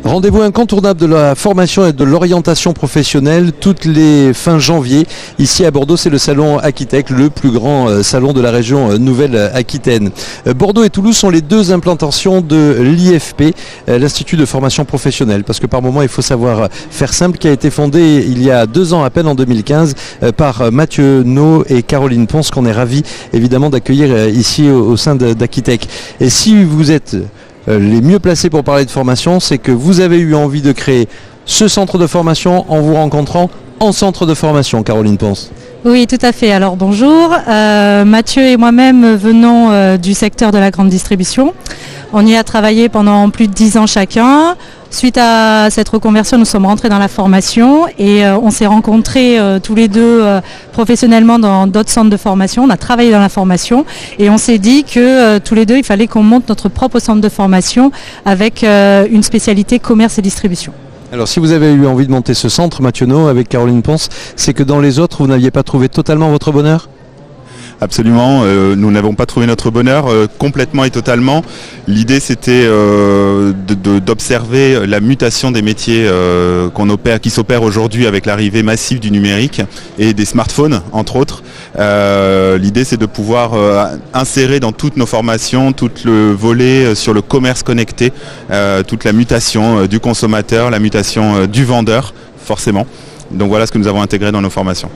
Rendez-vous incontournable de la formation et de l'orientation professionnelle toutes les fins janvier. Ici à Bordeaux, c'est le salon Aquitec, le plus grand salon de la région Nouvelle-Aquitaine. Bordeaux et Toulouse sont les deux implantations de l'IFP, l'Institut de formation professionnelle. Parce que par moment, il faut savoir faire simple, qui a été fondé il y a 2 ans à peine, en 2015, par Mathieu No et Caroline Ponce, qu'on est ravis évidemment d'accueillir ici au sein d'Aquitec. Et si vous êtes les mieux placés pour parler de formation, c'est que vous avez eu envie de créer ce centre de formation en vous rencontrant en centre de formation, Caroline Ponce. Oui, tout à fait. Alors bonjour, Mathieu et moi-même venons du secteur de la grande distribution. On y a travaillé pendant plus de 10 ans chacun. Suite à cette reconversion, nous sommes rentrés dans la formation et on s'est rencontrés tous les deux professionnellement dans d'autres centres de formation. On a travaillé dans la formation et on s'est dit que tous les deux, il fallait qu'on monte notre propre centre de formation avec une spécialité commerce et distribution. Alors si vous avez eu envie de monter ce centre, Mathieu No, avec Caroline Ponce, c'est que dans les autres, vous n'aviez pas trouvé totalement votre bonheur ? Absolument, nous n'avons pas trouvé notre bonheur complètement et totalement. L'idée c'était d'observer la mutation des métiers qui s'opèrent aujourd'hui avec l'arrivée massive du numérique et des smartphones entre autres. L'idée c'est de pouvoir insérer dans toutes nos formations tout le volet sur le commerce connecté, toute la mutation du consommateur, la mutation du vendeur forcément. Donc voilà ce que nous avons intégré dans nos formations.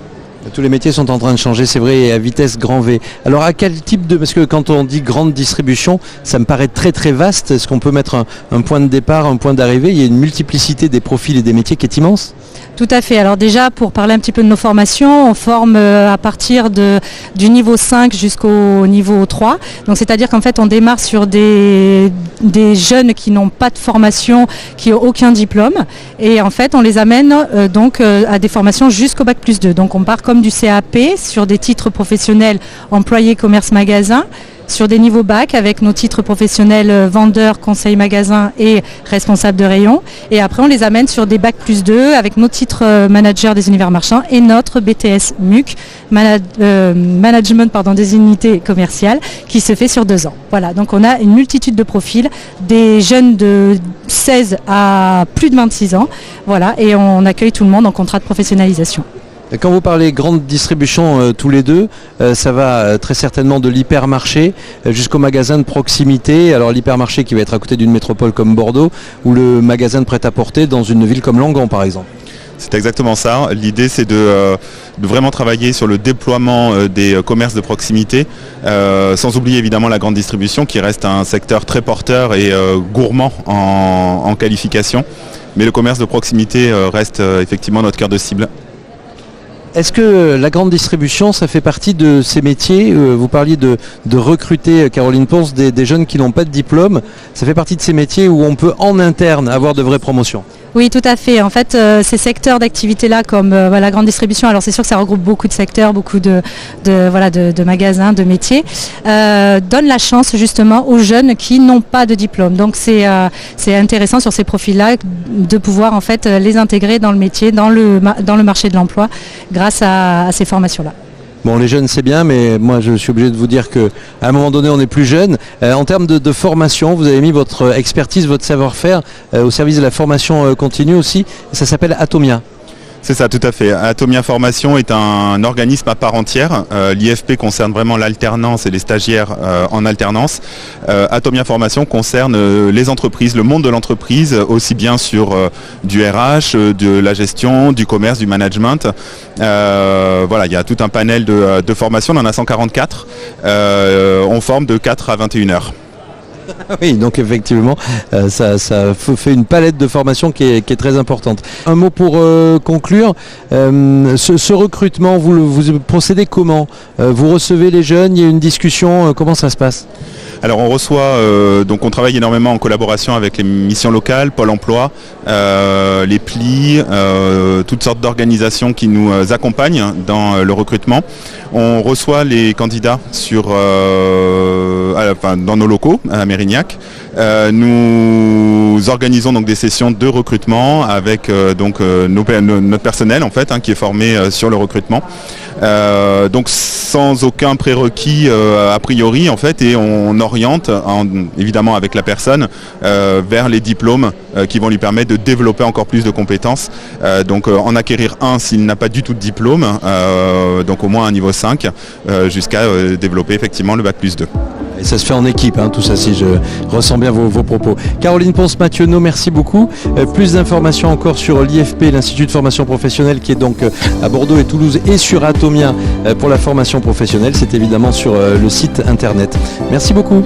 Tous les métiers sont en train de changer, c'est vrai, et à vitesse grand V. Alors à quel type de... Parce que quand on dit grande distribution, ça me paraît très très vaste. Est-ce qu'on peut mettre un point de départ, un point d'arrivée ? Il y a une multiplicité des profils et des métiers qui est immense. Tout à fait. Alors déjà, pour parler un petit peu de nos formations, on forme à partir du niveau 5 jusqu'au niveau 3. Donc c'est-à-dire qu'en fait, on démarre sur des jeunes qui n'ont pas de formation, qui n'ont aucun diplôme. Et en fait, on les amène à des formations jusqu'au bac+2. Donc on part comme du CAP sur des titres professionnels employés commerce magasin, sur des niveaux bac avec nos titres professionnels vendeur, conseil magasin et responsable de rayon. Et après, on les amène sur des bac+2 avec nos titres manager des univers marchands et notre BTS MUC, management des unités commerciales, qui se fait sur 2 ans. Voilà, donc on a une multitude de profils, des jeunes de 16 à plus de 26 ans. Voilà, et on accueille tout le monde en contrat de professionnalisation. Quand vous parlez grande distribution tous les deux, ça va très certainement de l'hypermarché jusqu'au magasin de proximité. Alors l'hypermarché qui va être à côté d'une métropole comme Bordeaux ou le magasin de prêt-à-porter dans une ville comme Langon par exemple. C'est exactement ça. L'idée c'est de vraiment travailler sur le déploiement des commerces de proximité, sans oublier évidemment la grande distribution qui reste un secteur très porteur et gourmand en qualification. Mais le commerce de proximité reste effectivement notre cœur de cible. Est-ce que la grande distribution, ça fait partie de ces métiers ? Vous parliez de recruter, Caroline Ponce, des jeunes qui n'ont pas de diplôme. Ça fait partie de ces métiers où on peut en interne avoir de vraies promotions ? Oui, tout à fait. En fait, ces secteurs d'activité-là, comme la grande distribution, alors c'est sûr que ça regroupe beaucoup de secteurs, beaucoup de magasins, de métiers, donne la chance justement aux jeunes qui n'ont pas de diplôme. Donc c'est intéressant sur ces profils-là de pouvoir en fait les intégrer dans le métier, dans le marché de l'emploi, grâce à ces formations-là. Bon, les jeunes c'est bien, mais moi je suis obligé de vous dire qu'à un moment donné on est plus jeune. En termes de formation, vous avez mis votre expertise, votre savoir-faire au service de la formation continue aussi. Ça s'appelle Atomia. C'est ça, tout à fait. Atomia Formation est un organisme à part entière. L'IFP concerne vraiment l'alternance et les stagiaires en alternance. Atomia Formation concerne les entreprises, le monde de l'entreprise, aussi bien sur du RH, de la gestion, du commerce, du management. Voilà, il y a tout un panel de formations, on en a 144. On forme de 4 à 21 heures. Oui, donc effectivement, ça fait une palette de formation qui est très importante. Un mot pour conclure, ce recrutement, vous procédez comment ? Vous recevez les jeunes, il y a une discussion, comment ça se passe ? Alors on reçoit, donc on travaille énormément en collaboration avec les missions locales, Pôle emploi, les PLI, toutes sortes d'organisations qui nous accompagnent dans le recrutement. On reçoit les candidats dans nos locaux à Mérignac. Nous organisons donc des sessions de recrutement avec notre personnel en fait qui est formé sur le recrutement. Donc sans aucun prérequis a priori en fait, et on oriente évidemment avec la personne vers les diplômes qui vont lui permettre de développer encore plus de compétences. Donc en acquérir un s'il n'a pas du tout de diplôme, donc au moins un niveau 5, jusqu'à développer effectivement le bac+2. Et ça se fait en équipe, hein, tout ça, si je ressens bien vos propos. Caroline Ponce-Mathieuneau, merci beaucoup. Plus d'informations encore sur l'IFP, l'Institut de formation professionnelle, qui est donc à Bordeaux et Toulouse, et sur Atomia pour la formation professionnelle. C'est évidemment sur le site internet. Merci beaucoup.